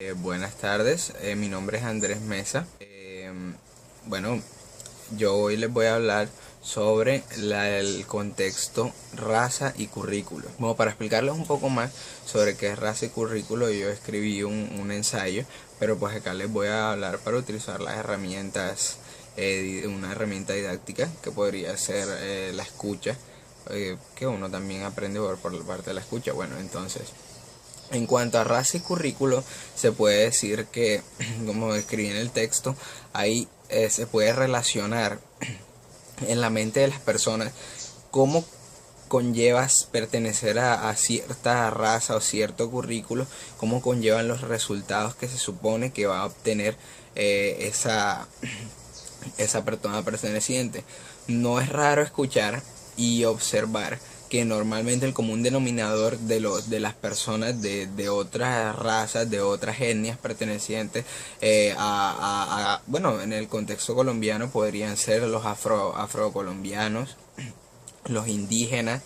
Buenas tardes, mi nombre es Andrés Mesa. Bueno, yo hoy les voy a hablar sobre el contexto raza y currículo. Bueno, para explicarles un poco más sobre qué es raza y currículo, yo escribí un ensayo, pero pues acá les voy a hablar para utilizar las herramientas, una herramienta didáctica que podría ser la escucha, que uno también aprende por la parte de la escucha. Bueno, entonces, en cuanto a raza y currículo, se puede decir que, como escribí en el texto, ahí se puede relacionar en la mente de las personas cómo conllevas pertenecer a cierta raza o cierto currículo, cómo conllevan los resultados que se supone que va a obtener esa persona perteneciente. No es raro escuchar y observar que normalmente el común denominador de las personas de otras razas, de otras etnias pertenecientes bueno, en el contexto colombiano podrían ser los afrocolombianos, los indígenas,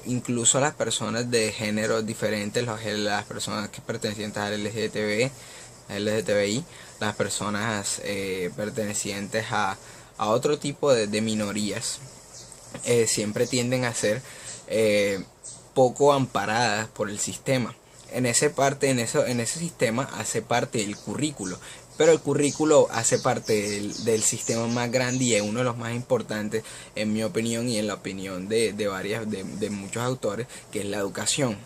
incluso las personas de géneros diferentes, las personas que pertenecientes al LGTBI, las personas pertenecientes a otro tipo de minorías, siempre tienden a ser poco amparadas por el sistema. En ese sistema hace parte el currículo, pero el currículo hace parte del sistema más grande y es uno de los más importantes, en mi opinión y en la opinión de muchos autores, que es la educación.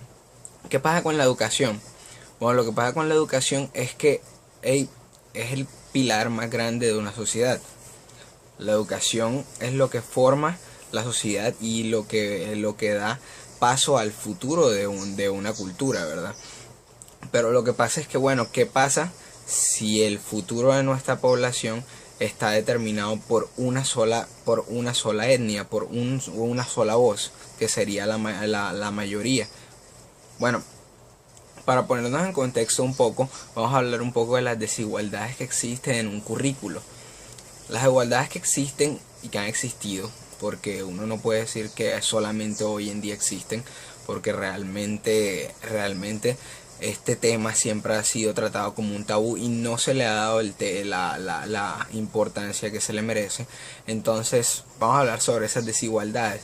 ¿Qué pasa con la educación? Bueno, lo que pasa con la educación es que es el pilar más grande de una sociedad. La educación es lo que forma la sociedad y lo que da paso al futuro de una cultura, ¿verdad? Pero lo que pasa es que, bueno, ¿qué pasa si el futuro de nuestra población está determinado por una sola etnia, una sola voz, que sería la mayoría? Bueno, para ponernos en contexto un poco, vamos a hablar un poco de las desigualdades que existen en un currículo. Las desigualdades que existen y que han existido, porque uno no puede decir que solamente hoy en día existen, porque realmente este tema siempre ha sido tratado como un tabú y no se le ha dado la importancia que se le merece. Entonces vamos a hablar sobre esas desigualdades.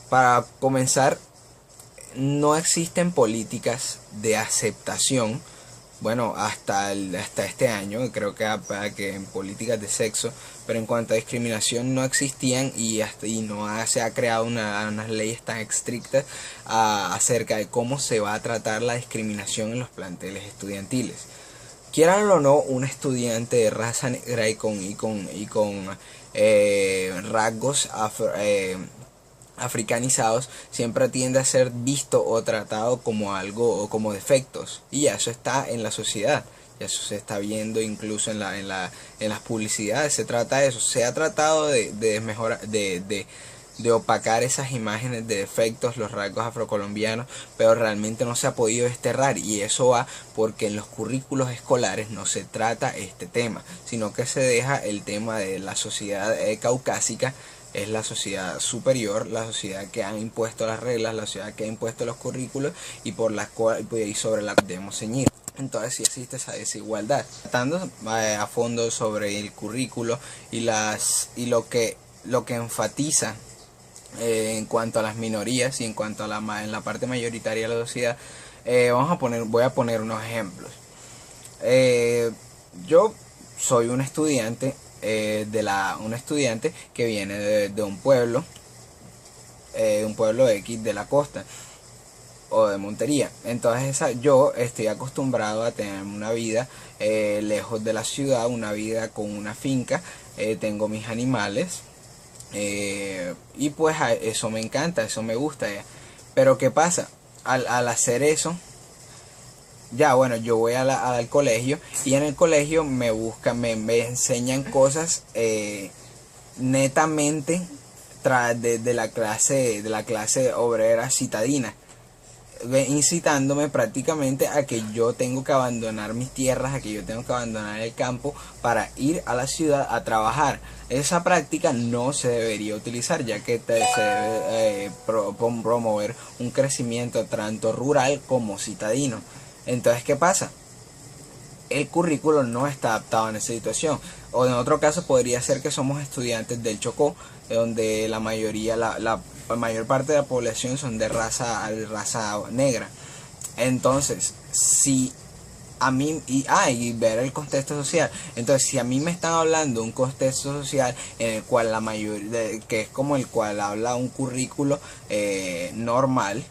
Para comenzar, no existen políticas de aceptación, bueno, hasta este año, creo que en políticas de sexo, pero en cuanto a discriminación no existían y no se ha creado unas leyes tan estrictas acerca de cómo se va a tratar la discriminación en los planteles estudiantiles. Quieran o no, un estudiante de raza negra y con rasgos africanizados siempre tiende a ser visto o tratado como algo o como defectos, y ya eso está en la sociedad, ya eso se está viendo incluso en las publicidades. Se trata de eso, se ha tratado de opacar esas imágenes de defectos, los rasgos afrocolombianos, pero realmente no se ha podido desterrar, y eso va porque en los currículos escolares no se trata este tema, sino que se deja el tema de la sociedad caucásica. Es la sociedad superior, la sociedad que han impuesto las reglas, la sociedad que ha impuesto los currículos y sobre la que debemos ceñir. Entonces sí existe esa desigualdad. Tratando a fondo sobre el currículo y lo que enfatiza en cuanto a las minorías y en cuanto a en la parte mayoritaria de la sociedad, voy a poner unos ejemplos. Yo soy un estudiante un estudiante que viene de un pueblo X de la costa o de Montería. Entonces yo estoy acostumbrado a tener una vida lejos de la ciudad, una vida con una finca, tengo mis animales, y pues eso me encanta, eso me gusta. Pero ¿qué pasa? Al hacer eso, ya bueno, yo voy al colegio, y en el colegio me enseñan cosas netamente de la clase obrera citadina, incitándome prácticamente a que yo tengo que abandonar mis tierras, a que yo tengo que abandonar el campo para ir a la ciudad a trabajar. Esa práctica no se debería utilizar, ya que se debe promover un crecimiento tanto rural como citadino. Entonces, ¿qué pasa? El currículo no está adaptado en esa situación. O en otro caso podría ser que somos estudiantes del Chocó, donde la mayoría, la mayor parte de la población son de raza negra. Entonces, si a mí, y ver el contexto social. Entonces, si a mí me están hablando de un contexto social en el cual la mayoría, que es como el cual habla un currículo normal,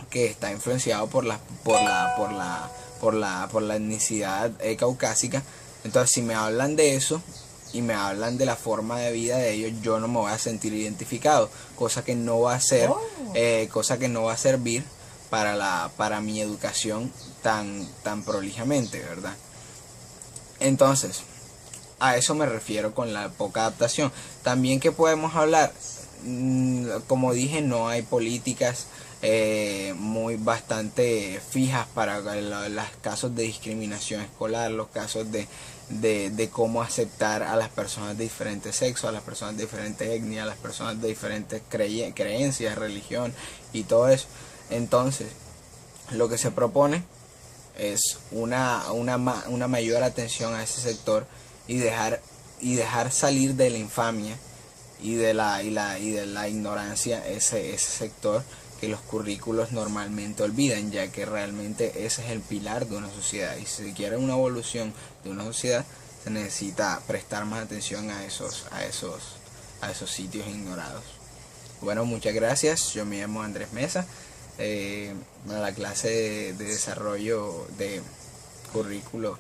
que está influenciado por la etnicidad caucásica. Entonces, si me hablan de eso y me hablan de la forma de vida de ellos, yo no me voy a sentir identificado, cosa que no va a ser, cosa que no va a servir para mi educación tan prolijamente, ¿verdad? Entonces, a eso me refiero con la poca adaptación. También que podemos hablar, como dije, no hay políticas muy bastante fijas para los casos de discriminación escolar, los casos de cómo aceptar a las personas de diferentes sexos, a las personas de diferentes etnias, a las personas de diferentes creencias, religión y todo eso. Entonces, lo que se propone es una mayor atención a ese sector y dejar salir de la infamia y de la ignorancia ese sector que los currículos normalmente olvidan, ya que realmente ese es el pilar de una sociedad, y si se quiere una evolución de una sociedad se necesita prestar más atención a esos sitios ignorados. Bueno, muchas gracias. Yo me llamo Andrés Mesa. A la clase de desarrollo de currículo.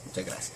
Muchas gracias.